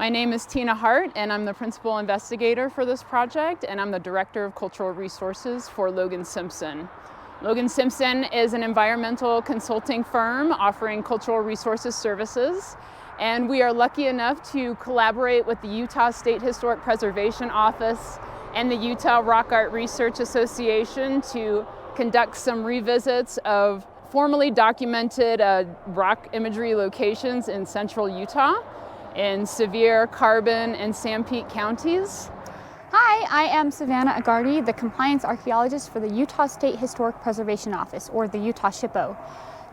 My name is Tina Hart, and I'm the principal investigator for this project, and I'm the director of cultural resources for Logan Simpson. Logan Simpson is an environmental consulting firm offering cultural resources services, and we are lucky enough to collaborate with the Utah State Historic Preservation Office and the Utah Rock Art Research Association to conduct some revisits of formally documented rock imagery locations in central Utah, in Sevier, Carbon, and Sanpete counties. Hi, I am Savannah Agarty, the compliance archaeologist for the Utah State Historic Preservation Office, or the Utah SHPO.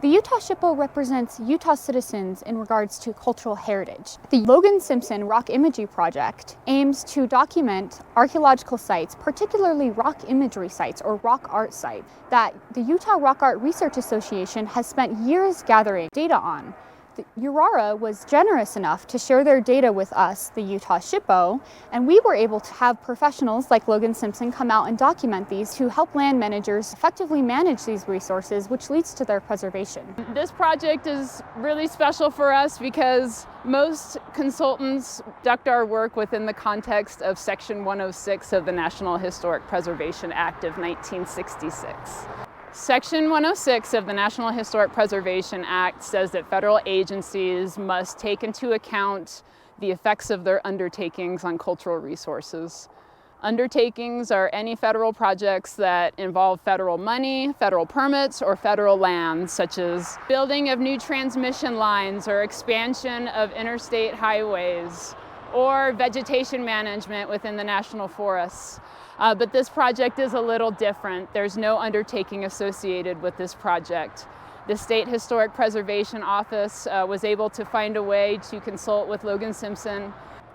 The Utah SHPO represents Utah citizens in regards to cultural heritage. The Logan Simpson Rock Imagery Project aims to document archaeological sites, particularly rock imagery sites or rock art sites, that the Utah Rock Art Research Association has spent years gathering data on. The URARA was generous enough to share their data with us, the Utah SHPO, and we were able to have professionals like Logan Simpson come out and document these to help land managers effectively manage these resources, which leads to their preservation. This project is really special for us because most consultants conduct our work within the context of Section 106 of the National Historic Preservation Act of 1966. Section 106 of the National Historic Preservation Act says that federal agencies must take into account the effects of their undertakings on cultural resources. Undertakings are any federal projects that involve federal money, federal permits, or federal lands, such as building of new transmission lines or expansion of interstate highways, or vegetation management within the national forests. But this project is a little different. There's no undertaking associated with this project. The State Historic Preservation Office was able to find a way to consult with Logan Simpson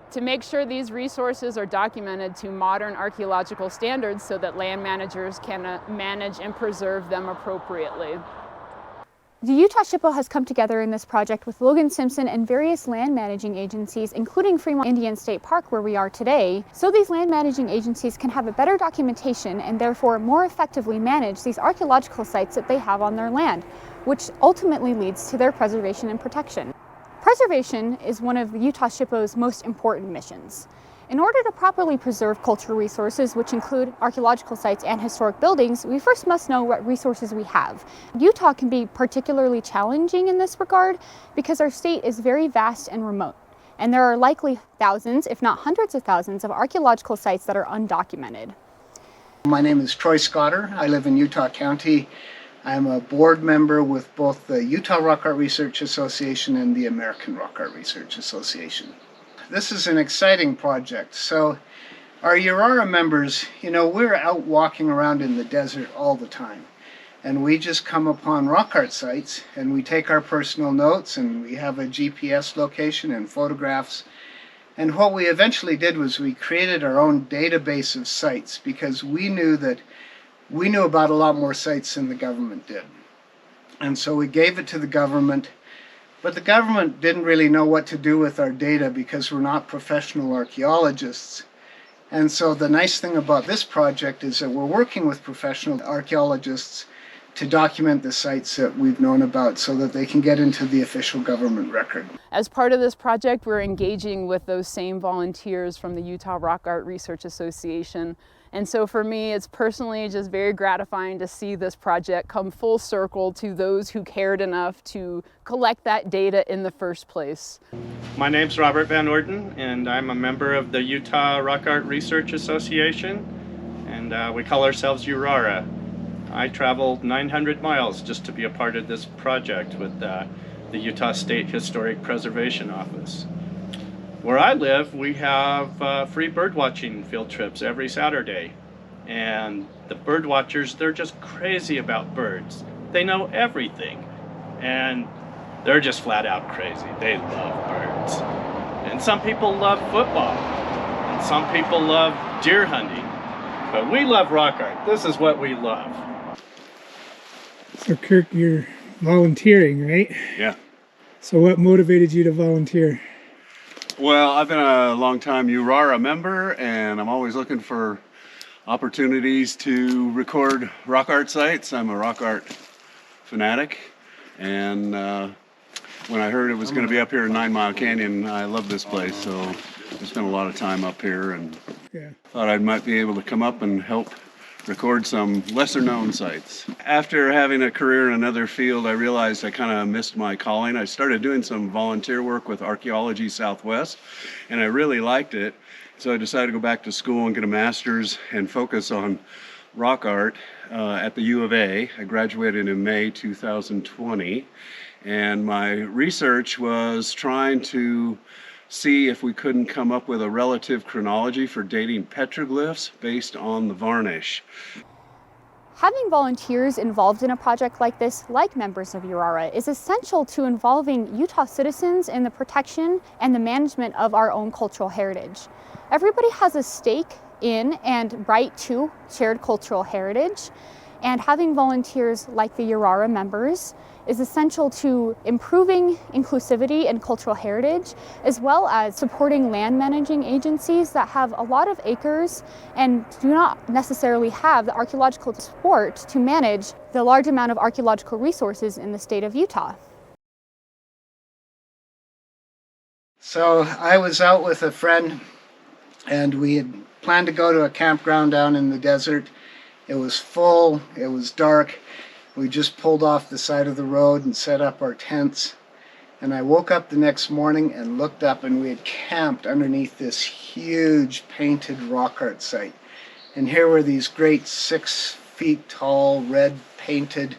to make sure these resources are documented to modern archaeological standards so that land managers can manage and preserve them appropriately. The Utah SHPO has come together in this project with Logan Simpson and various land managing agencies, including Fremont Indian State Park, where we are today, so these land managing agencies can have a better documentation and therefore more effectively manage these archaeological sites that they have on their land, which ultimately leads to their preservation and protection. Preservation is one of the Utah SHPO's most important missions. In order to properly preserve cultural resources, which include archaeological sites and historic buildings, we first must know what resources we have. Utah can be particularly challenging in this regard because our state is very vast and remote, and there are likely thousands, if not hundreds of thousands, of archaeological sites that are undocumented. My name is Troy Scotter. I live in Utah County. I'm a board member with both the Utah Rock Art Research Association and the American Rock Art Research Association. This is an exciting project. So our URARA members, we're out walking around in the desert all the time. And we just come upon rock art sites and we take our personal notes and we have a GPS location and photographs. And what we eventually did was we created our own database of sites because we knew about a lot more sites than the government did. And so we gave it to the government. But the government didn't really know what to do with our data because we're not professional archaeologists. And so the nice thing about this project is that we're working with professional archaeologists to document the sites that we've known about so that they can get into the official government record. As part of this project, we're engaging with those same volunteers from the Utah Rock Art Research Association. And so for me, it's personally just very gratifying to see this project come full circle to those who cared enough to collect that data in the first place. My name's Robert Van Orden, and I'm a member of the Utah Rock Art Research Association, and we call ourselves URARA. I traveled 900 miles just to be a part of this project with the Utah State Historic Preservation Office. Where I live, we have free birdwatching field trips every Saturday. And the bird watchers, they're just crazy about birds. They know everything. And they're just flat out crazy. They love birds. And some people love football. And some people love deer hunting. But we love rock art. This is what we love. So Kirk, you're volunteering, right? Yeah. So what motivated you to volunteer? Well, I've been a long-time URARA member, and I'm always looking for opportunities to record rock art sites. I'm a rock art fanatic, and when I heard it was going to be up here in 9 Mile Canyon, I love this place, so I spent a lot of time up here and thought I might be able to come up and help record some lesser known sites. After having a career in another field, I realized I kind of missed my calling. I started doing some volunteer work with Archaeology Southwest, and I really liked it. So I decided to go back to school and get a master's and focus on rock art at the U of A. I graduated in May 2020, and my research was trying to see if we couldn't come up with a relative chronology for dating petroglyphs based on the varnish. Having volunteers involved in a project like this, like members of URARA, is essential to involving Utah citizens in the protection and the management of our own cultural heritage. Everybody has a stake in and right to shared cultural heritage, and having volunteers like the URARA members is essential to improving inclusivity and cultural heritage, as well as supporting land managing agencies that have a lot of acres and do not necessarily have the archaeological support to manage the large amount of archaeological resources in the state of Utah. So I was out with a friend, and we had planned to go to a campground down in the desert. It was full, it was dark. We just pulled off the side of the road and set up our tents. And I woke up the next morning and looked up, and we had camped underneath this huge painted rock art site. And here were these great 6 feet tall red painted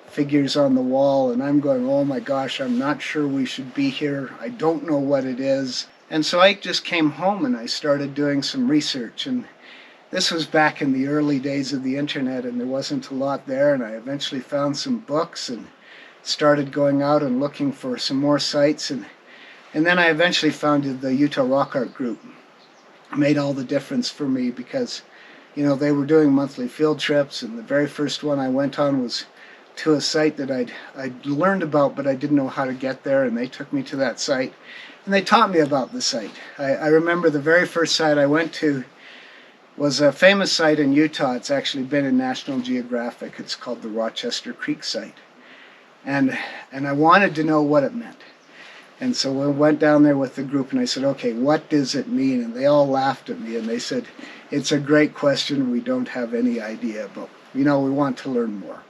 figures on the wall. And I'm going, oh my gosh, I'm not sure we should be here. I don't know what it is. And so I just came home and I started doing some research. And this was back in the early days of the internet, and there wasn't a lot there, and I eventually found some books and started going out and looking for some more sites, and then I eventually founded the Utah Rock Art Group. It made all the difference for me because, you know, they were doing monthly field trips, and the very first one I went on was to a site that I'd learned about, but I didn't know how to get there, and they took me to that site, and they taught me about the site. I remember the very first site I went to was a famous site in Utah. It's actually been in National Geographic. It's called the Rochester Creek site. And I wanted to know what it meant. And so we went down there with the group and I said, okay, what does it mean? And they all laughed at me and they said, it's a great question. We don't have any idea, but you know, we want to learn more.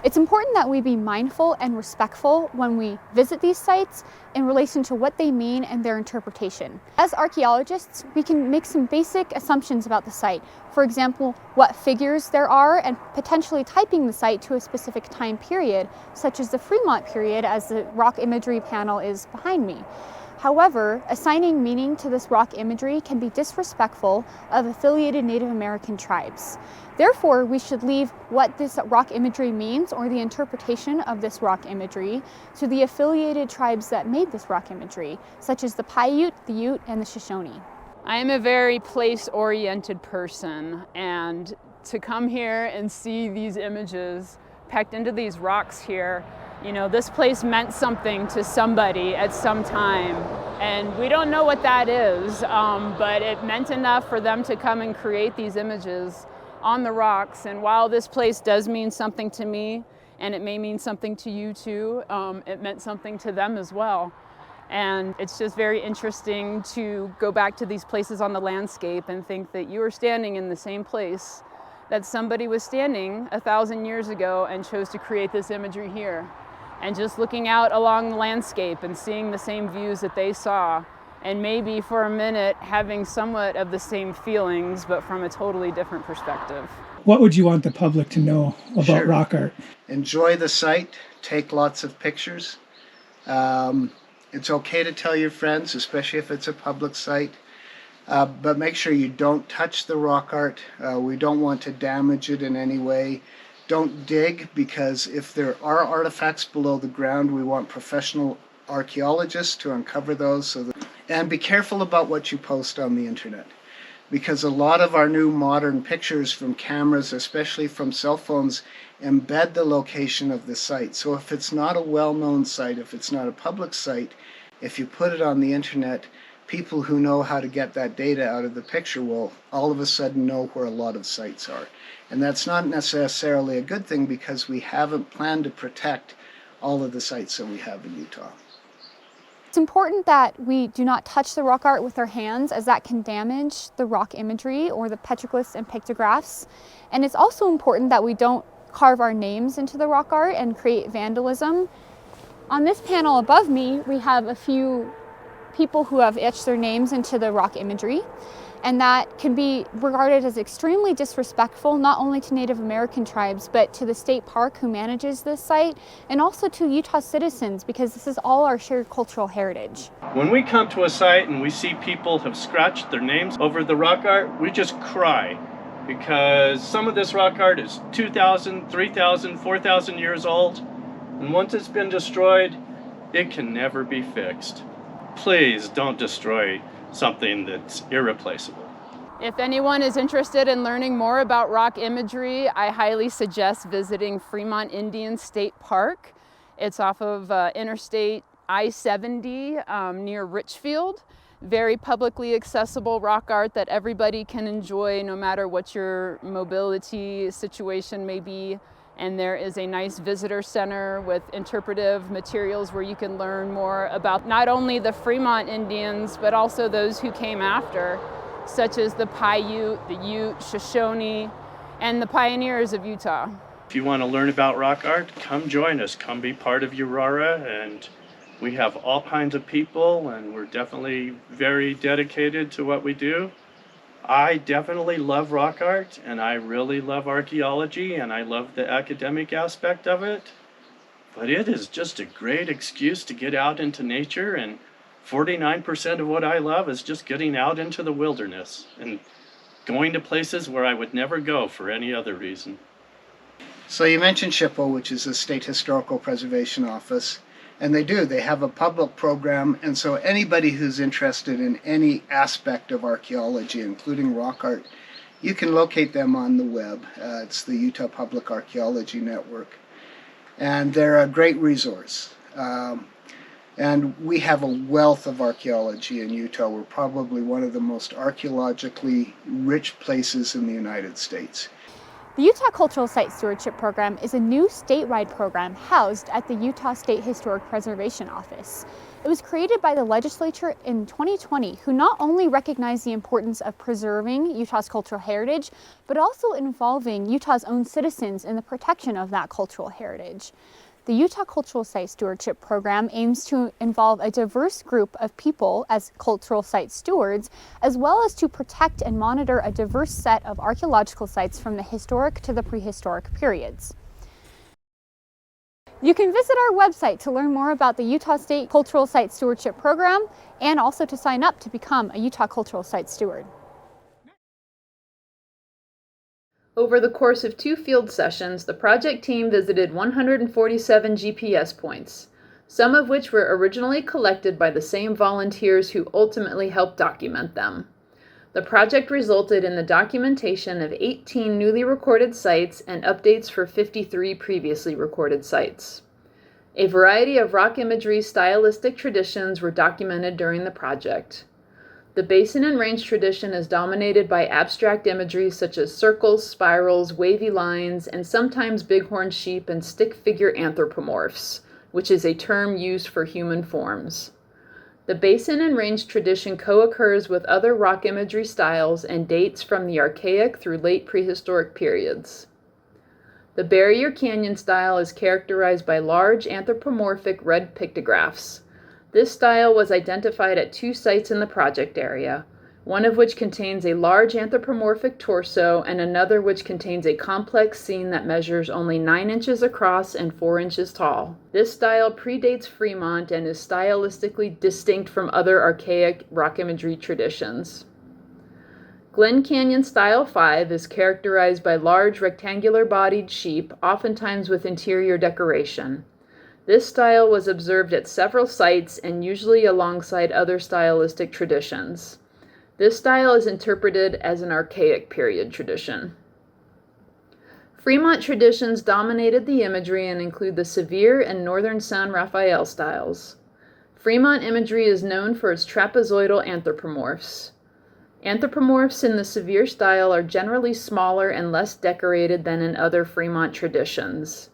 It's important that we be mindful and respectful when we visit these sites in relation to what they mean and their interpretation. As archaeologists, we can make some basic assumptions about the site. For example, what figures there are, and potentially typing the site to a specific time period, such as the Fremont period, as the rock imagery panel is behind me. However, assigning meaning to this rock imagery can be disrespectful of affiliated Native American tribes. Therefore, we should leave what this rock imagery means, or the interpretation of this rock imagery, to the affiliated tribes that made this rock imagery, such as the Paiute, the Ute, and the Shoshone. I am a very place-oriented person, and to come here and see these images packed into these rocks here, you know, this place meant something to somebody at some time, and we don't know what that is, but it meant enough for them to come and create these images on the rocks. And while this place does mean something to me, and it may mean something to you too, it meant something to them as well. And it's just very interesting to go back to these places on the landscape and think that you are standing in the same place that somebody was standing 1,000 years ago and chose to create this imagery here. And just looking out along the landscape and seeing the same views that they saw, and maybe for a minute having somewhat of the same feelings, but from a totally different perspective. What would you want the public to know about rock art? Enjoy the site, take lots of pictures. It's okay to tell your friends, especially if it's a public site, but make sure you don't touch the rock art. We don't want to damage it in any way. Don't dig, because if there are artifacts below the ground, we want professional archaeologists to uncover those. And be careful about what you post on the internet, because a lot of our new modern pictures from cameras, especially from cell phones, embed the location of the site. So if it's not a well-known site, if it's not a public site, if you put it on the internet, people who know how to get that data out of the picture will all of a sudden know where a lot of sites are. And that's not necessarily a good thing, because we haven't planned to protect all of the sites that we have in Utah. It's important that we do not touch the rock art with our hands, as that can damage the rock imagery or the petroglyphs and pictographs. And it's also important that we don't carve our names into the rock art and create vandalism. On this panel above me, we have a few people who have etched their names into the rock imagery, and that can be regarded as extremely disrespectful, not only to Native American tribes, but to the state park who manages this site, and also to Utah citizens, because this is all our shared cultural heritage. When we come to a site and we see people have scratched their names over the rock art, we just cry, because some of this rock art is 2,000, 3,000, 4,000 years old, and once it's been destroyed, it can never be fixed. Please don't destroy something that's irreplaceable. If anyone is interested in learning more about rock imagery, I highly suggest visiting Fremont Indian State Park. It's off of Interstate I-70 near Richfield. Very publicly accessible rock art that everybody can enjoy no matter what your mobility situation may be. And there is a nice visitor center with interpretive materials where you can learn more about not only the Fremont Indians, but also those who came after, such as the Paiute, the Ute, Shoshone, and the pioneers of Utah. If you want to learn about rock art, come join us. Come be part of URARA, and we have all kinds of people, and we're definitely very dedicated to what we do. I definitely love rock art, and I really love archaeology, and I love the academic aspect of it. But it is just a great excuse to get out into nature, and 49% of what I love is just getting out into the wilderness and going to places where I would never go for any other reason. So you mentioned SHPO, which is the State Historical Preservation Office. And they have a public program, and so anybody who's interested in any aspect of archaeology, including rock art, you can locate them on the web. It's the Utah Public Archaeology Network. And they're a great resource. And we have a wealth of archaeology in Utah. We're probably one of the most archaeologically rich places in the United States. The Utah Cultural Site Stewardship Program is a new statewide program housed at the Utah State Historic Preservation Office. It was created by the legislature in 2020, who not only recognized the importance of preserving Utah's cultural heritage, but also involving Utah's own citizens in the protection of that cultural heritage. The Utah Cultural Site Stewardship Program aims to involve a diverse group of people as cultural site stewards, as well as to protect and monitor a diverse set of archaeological sites from the historic to the prehistoric periods. You can visit our website to learn more about the Utah State Cultural Site Stewardship Program, and also to sign up to become a Utah Cultural Site Steward. Over the course of 2 field sessions, the project team visited 147 GPS points, some of which were originally collected by the same volunteers who ultimately helped document them. The project resulted in the documentation of 18 newly recorded sites and updates for 53 previously recorded sites. A variety of rock imagery stylistic traditions were documented during the project. The basin and range tradition is dominated by abstract imagery such as circles, spirals, wavy lines, and sometimes bighorn sheep and stick figure anthropomorphs, which is a term used for human forms. The basin and range tradition co-occurs with other rock imagery styles and dates from the Archaic through late prehistoric periods. The Barrier Canyon style is characterized by large anthropomorphic red pictographs. This style was identified at 2 sites in the project area, one of which contains a large anthropomorphic torso and another which contains a complex scene that measures only 9 inches across and 4 inches tall. This style predates Fremont and is stylistically distinct from other archaic rock imagery traditions. Glen Canyon Style 5 is characterized by large rectangular-bodied sheep, oftentimes with interior decoration. This style was observed at several sites and usually alongside other stylistic traditions. This style is interpreted as an Archaic period tradition. Fremont traditions dominated the imagery and include the Sevier and Northern San Rafael styles. Fremont imagery is known for its trapezoidal anthropomorphs. Anthropomorphs in the Sevier style are generally smaller and less decorated than in other Fremont traditions.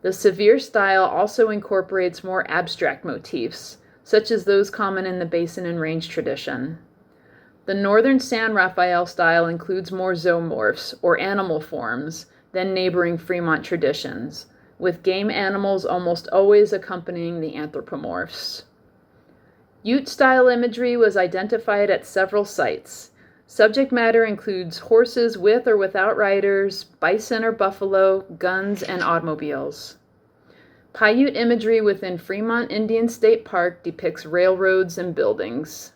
The severe style also incorporates more abstract motifs, such as those common in the basin and range tradition. The Northern San Rafael style includes more zoomorphs, or animal forms, than neighboring Fremont traditions, with game animals almost always accompanying the anthropomorphs. Ute-style imagery was identified at several sites. Subject matter includes horses with or without riders, bison or buffalo, guns, and automobiles. Paiute imagery within Fremont Indian State Park depicts railroads and buildings.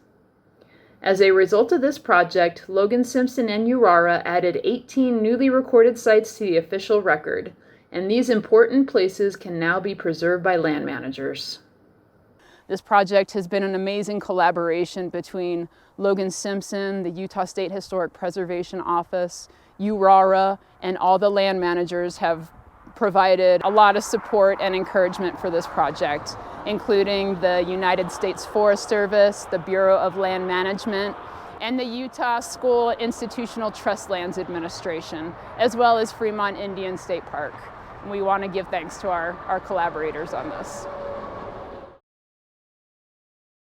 As a result of this project, Logan, Simpson, and URARA added 18 newly recorded sites to the official record, and these important places can now be preserved by land managers. This project has been an amazing collaboration between Logan Simpson, the Utah State Historic Preservation Office, URARA, and all the land managers have provided a lot of support and encouragement for this project, including the United States Forest Service, the Bureau of Land Management, and the Utah School Institutional Trust Lands Administration, as well as Fremont Indian State Park. And we want to give thanks to our collaborators on this.